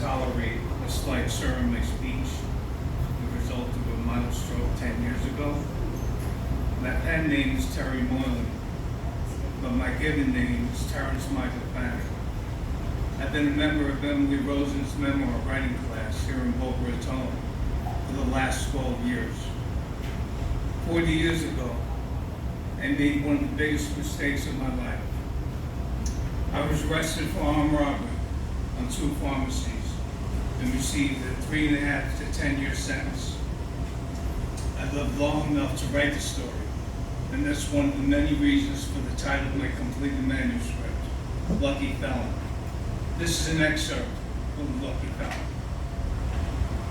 tolerate a slight slur in my speech, the result of a mild stroke 10 years ago. My pen name is Terry Moylan, but my given name is Terrence Moylan. I've been a member of Emily Rosen's memoir writing class here in Boca Raton for the last 12 years. 40 years ago, I made one of the biggest mistakes of my life. I was arrested for armed robbery on 2 pharmacies and received a 3.5 to 10-year sentence. I lived long enough to write the story, and that's one of the many reasons for the title of my completed manuscript, Lucky Felon. This is an excerpt from Lucky Felon.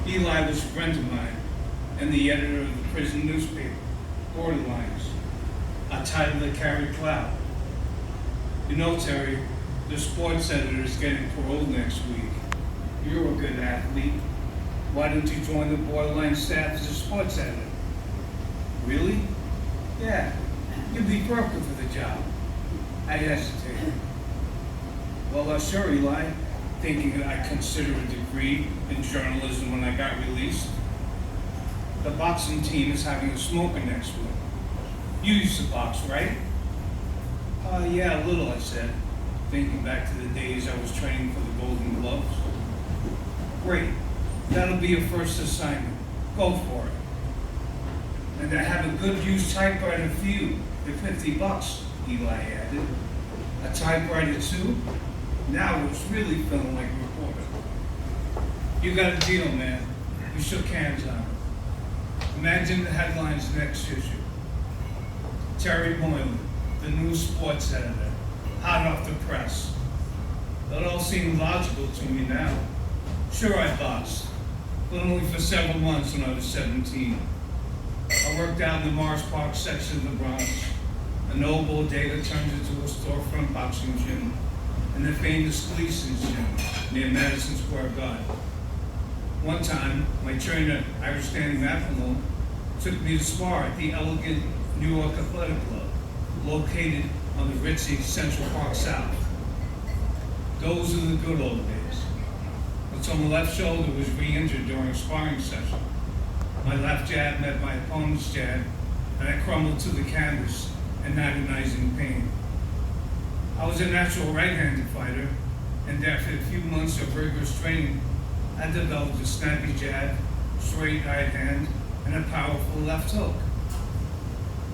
Eli was a friend of mine and the editor of the prison newspaper, Borderlines, a title that carried clout. You know, Terry, the sports editor is getting paroled next week. You're a good athlete. Why don't you join the Borderline staff as a sports editor? Really? Yeah, you'd be perfect for the job. I hesitated. Well, sure, Eli, thinking that I considered a degree in journalism when I got released. The boxing team is having a smoker next week. You used to box, right? Yeah, a little, I said, thinking back to the days I was training for the Golden Gloves. Great, that'll be your first assignment. Go for it. And I have a good used typewriter for you for $50, Eli added. A typewriter too? Now it's really feeling like a reporter. You got a deal, man. We shook hands on it. Imagine the headlines next issue. Terry Moylan, the new sports editor, hot off the press. That all seemed logical to me now. Sure, I boxed, but only for several months when I was 17. I worked out in the Morris Park section of the Bronx. A noble bodega turned into a storefront boxing gym, and the famous Gleason's gym near Madison Square Garden. One time, my trainer, Irish Danny McElmone, took me to spar at the elegant New York Athletic Club, located on the ritzy Central Park South. Those are the good old days. Until my left shoulder was re-injured during a sparring session. My left jab met my opponent's jab, and I crumbled to the canvas in agonizing pain. I was a natural right-handed fighter, and after a few months of rigorous training, I developed a snappy jab, straight right hand, and a powerful left hook.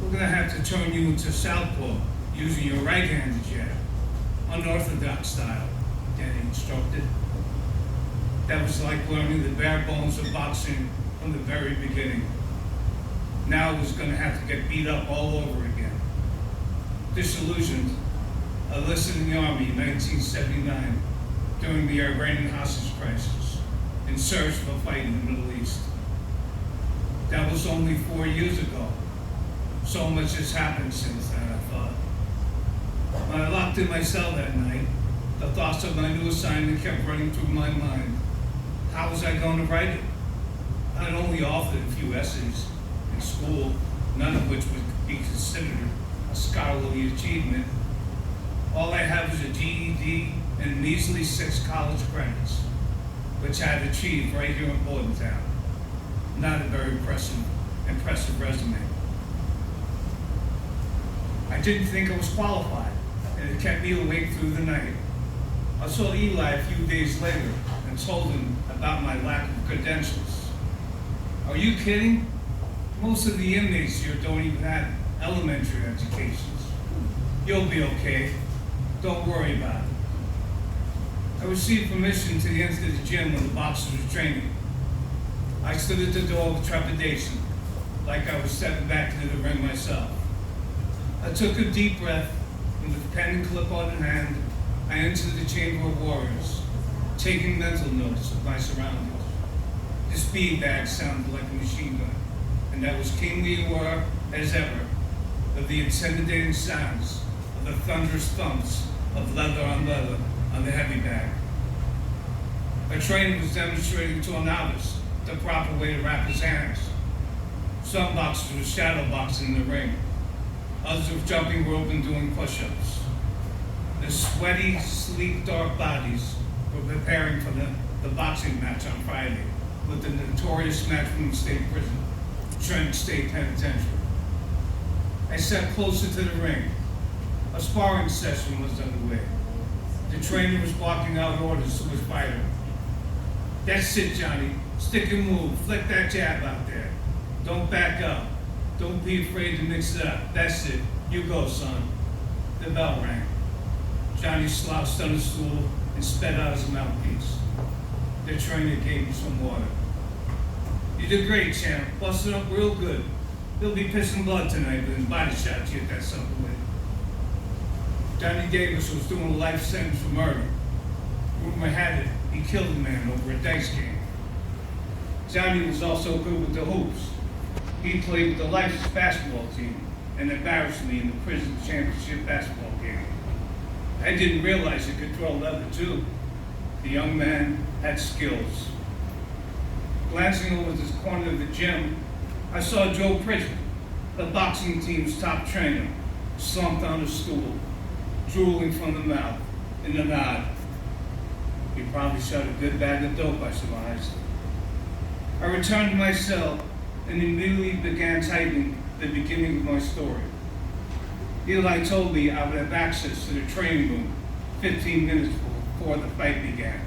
We're gonna have to turn you into southpaw using your right-handed jab, unorthodox style, Danny instructed. That was like learning the bare bones of boxing from the very beginning. Now I was gonna have to get beat up all over again. Disillusioned, I enlisted in the Army in 1979 during the Iranian hostage crisis in search of a fight in the Middle East. That was only 4 years ago. So much has happened since then, I thought. When I locked in my cell that night, the thoughts of my new assignment kept running through my mind. How was I going to write it? I had only authored a few essays in school, none of which would be considered a scholarly achievement. All I have is a GED and measly 6 college credits, which I had achieved right here in Bordentown. Not a very impressive resume. I didn't think I was qualified, and it kept me awake through the night. I saw Eli a few days later and told him about my lack of credentials. Are you kidding? Most of the inmates here don't even have elementary educations. You'll be okay. Don't worry about it. I received permission to enter the gym when the boxers were training. I stood at the door with trepidation, like I was stepping back into the ring myself. I took a deep breath, and with pen and clipboard in hand, I entered the chamber of warriors, taking mental notes of my surroundings. This beanbag sounded like a machine gun, and I was keenly aware as ever of the intimidating sounds of the thunderous thumps of leather on the heavy bag. A trainer was demonstrating to a novice the proper way to wrap his hands. Some boxers were shadow boxing in the ring. Others were jumping rope and doing push-ups. Their sweaty, sleek, dark bodies were preparing for the boxing match on Friday with the notorious match from the state prison, Trent State Penitentiary. I sat closer to the ring. A sparring session was underway. The trainer was barking out orders to his fighter. That's it, Johnny. Stick and move. Flick that jab out there. Don't back up. Don't be afraid to mix it up. That's it. You go, son. The bell rang. Johnny slouched on the stool and spat out his mouthpiece. The trainer gave him some water. You did great, champ. Busted up real good. He'll be pissing blood tonight with his body shot to get that sucker with. Johnny Davis was doing a life sentence for murder. Rumor had it he killed a man over a dice game. Johnny was also good with the hoops. He played with the Life's basketball team and embarrassed me in the prison championship basketball game. I didn't realize he could throw leather too. The young man had skills. Glancing over the corner of the gym, I saw Joe Pridgeon, the boxing team's top trainer, slumped on a stool, drooling from the mouth in the nod. He probably shot a good bag of dope, I surmised. I returned to my cell and immediately began typing the beginning of my story. Eli told me I would have access to the training room 15 minutes before the fight began.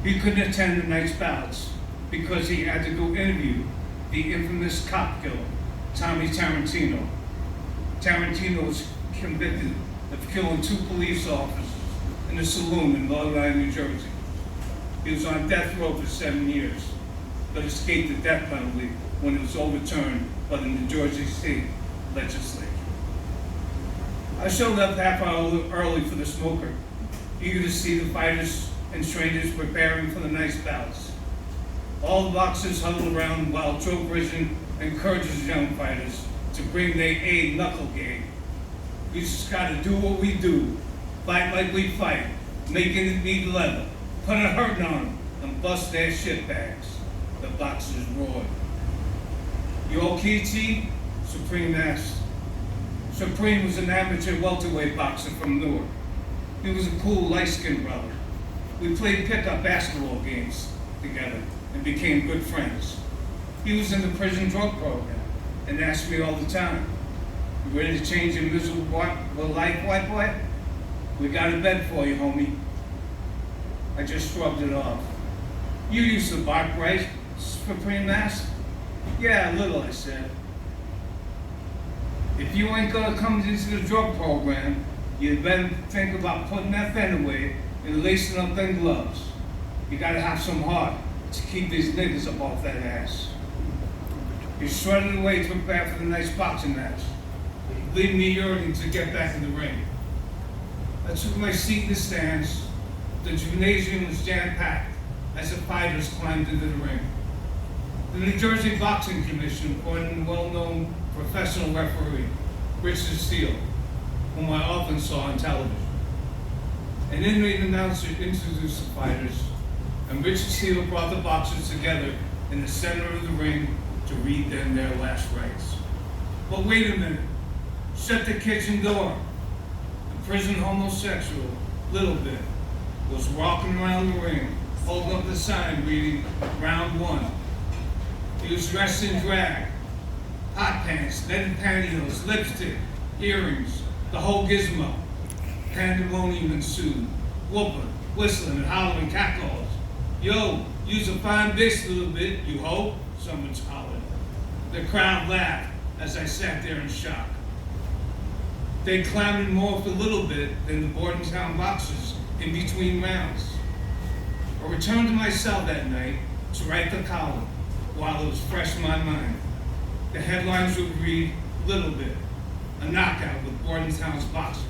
He couldn't attend the night's bouts because he had to go interview the infamous cop killer, Tommy Tarantino. Tarantino was convicted of killing 2 police officers in a saloon in Long Island, New Jersey. He was on death row for 7 years, but escaped the death penalty when it was overturned by the New Jersey State Legislature. I showed up half hour early for the smoker, eager to see the fighters and trainers preparing for the night's bouts. All the boxers huddled around while Joe Pridgeon encourages young fighters to bring their A knuckle game. We just gotta do what we do, fight like we fight, making it beat leather, put a hurting on them, and bust their shit bags. The boxers roared. You okay, T? Supreme asked. Supreme was an amateur welterweight boxer from Newark. He was a cool, light-skinned brother. We played pickup basketball games together and became good friends. He was in the prison drug program and asked me all the time, "You ready to change your miserable life, white boy? We got a bed for you, homie." I just shrugged it off. You used to bark, right? Supreme asked. Yeah, a little, I said. If you ain't gonna come into the drug program, you better think about putting that pen away and lacing up them gloves. You gotta have some heart to keep these niggas up off that ass. He strutted away to prepare for the night's boxing match, leaving me yearning to get back in the ring. I took my seat in the stands. The gymnasium was jam-packed as the fighters climbed into the ring. The New Jersey Boxing Commission appointed a well-known professional referee, Richard Steele, whom I often saw on television. An in-ring announcer introduced the fighters, and Richard Steele brought the boxers together in the center of the ring to read them their last rites. But wait a minute, shut the kitchen door. The prison homosexual, Little Bit, was walking around the ring, holding up the sign reading round 1. He was dressed in drag, hot pants, netted pantyhose, lipstick, earrings, the whole gizmo. Pandemonium ensued, whooping, whistling, and hollering catcalls. Yo, you's a fine bitch, Little Bit, you hoe, someone hollered. The crowd laughed as I sat there in shock. They clamored more for Little Bit than the Bordentown boxers in between rounds. I returned to my cell that night to write the column while it was fresh in my mind. The headlines would read, Little Bit, a knockout with Bordentown's boxer.